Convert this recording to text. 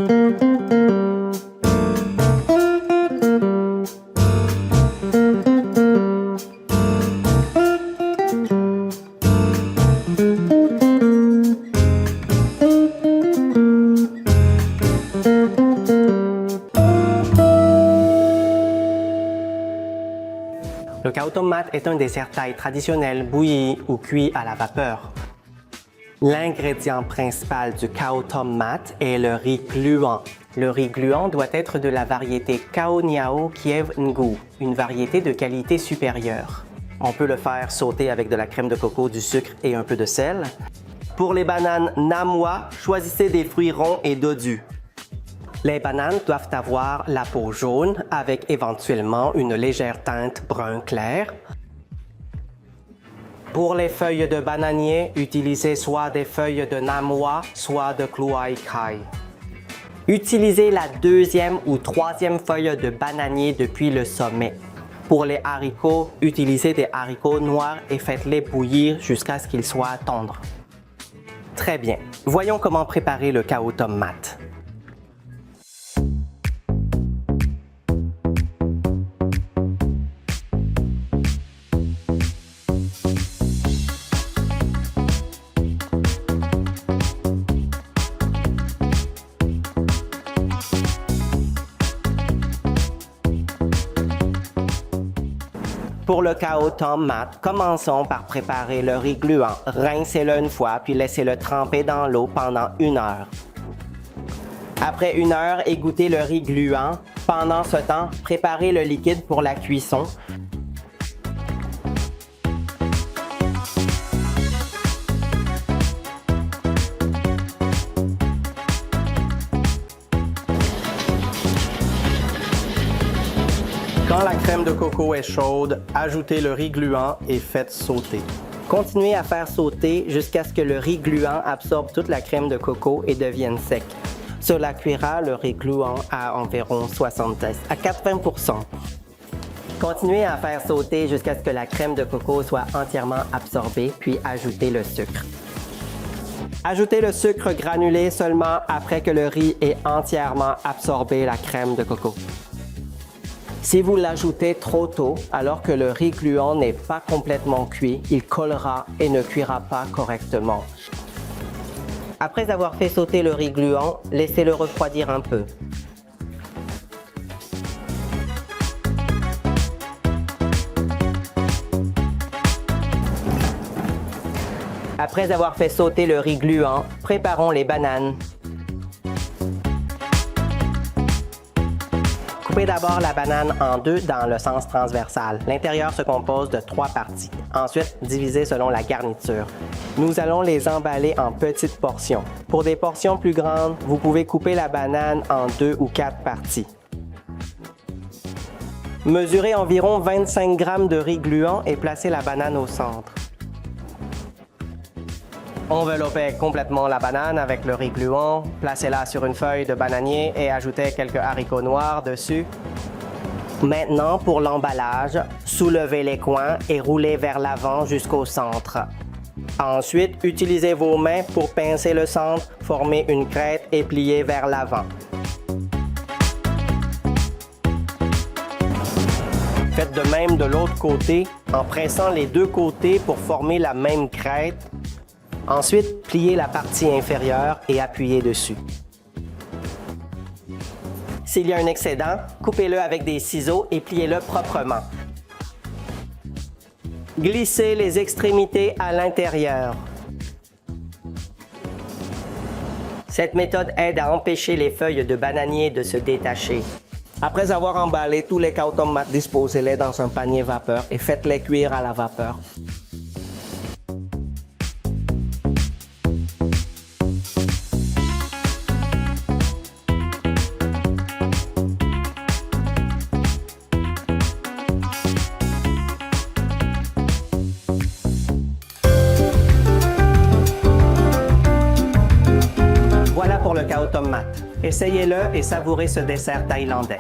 Le cao tom mat est un dessert thaï traditionnel bouilli ou cuit à la vapeur. L'ingrédient principal du cao tom mat est le riz gluant. Le riz gluant doit être de la variété Cao Niao Kiev Ngu, une variété de qualité supérieure. On peut le faire sauter avec de la crème de coco, du sucre et un peu de sel. Pour les bananes Nam Wa, choisissez des fruits ronds et dodus. Les bananes doivent avoir la peau jaune avec éventuellement une légère teinte brun clair. Pour les feuilles de bananier, utilisez soit des feuilles de Nam Wa, soit de Kluai Khai. Utilisez la deuxième ou troisième feuille de bananier depuis le sommet. Pour les haricots, utilisez des haricots noirs et faites-les bouillir jusqu'à ce qu'ils soient tendres. Très bien, voyons comment préparer le cao tom mat. Pour le cao tom mat, commençons par préparer le riz gluant. Rincez-le une fois, puis laissez-le tremper dans l'eau pendant 1 heure. Après 1 heure, égouttez le riz gluant. Pendant ce temps, préparez le liquide pour la cuisson. Quand la crème de coco est chaude, ajoutez le riz gluant et faites sauter. Continuez à faire sauter jusqu'à ce que le riz gluant absorbe toute la crème de coco et devienne sec. Cela cuira le riz gluant à environ 70 à 80%. Continuez à faire sauter jusqu'à ce que la crème de coco soit entièrement absorbée, puis ajoutez le sucre. Ajoutez le sucre granulé seulement après que le riz ait entièrement absorbé la crème de coco. Si vous l'ajoutez trop tôt, alors que le riz gluant n'est pas complètement cuit, il collera et ne cuira pas correctement. Après avoir fait sauter le riz gluant, laissez-le refroidir un peu. Après avoir fait sauter le riz gluant, préparons les bananes. Coupez d'abord la banane en 2 dans le sens transversal. L'intérieur se compose de 3 parties. Ensuite, divisez selon la garniture. Nous allons les emballer en petites portions. Pour des portions plus grandes, vous pouvez couper la banane en 2 ou 4 parties. Mesurez environ 25 g de riz gluant et placez la banane au centre. Enveloppez complètement la banane avec le riz gluant, placez-la sur une feuille de bananier et ajoutez quelques haricots noirs dessus. Maintenant, pour l'emballage, soulevez les coins et roulez vers l'avant jusqu'au centre. Ensuite, utilisez vos mains pour pincer le centre, former une crête et plier vers l'avant. Faites de même de l'autre côté en pressant les deux côtés pour former la même crête. Ensuite, pliez la partie inférieure et appuyez dessus. S'il y a un excédent, coupez-le avec des ciseaux et pliez-le proprement. Glissez les extrémités à l'intérieur. Cette méthode aide à empêcher les feuilles de bananier de se détacher. Après avoir emballé tous les cao tom mat, disposez-les dans un panier vapeur et faites-les cuire à la vapeur. Voilà pour le cao tom mat. Essayez-le et savourez ce dessert thaïlandais.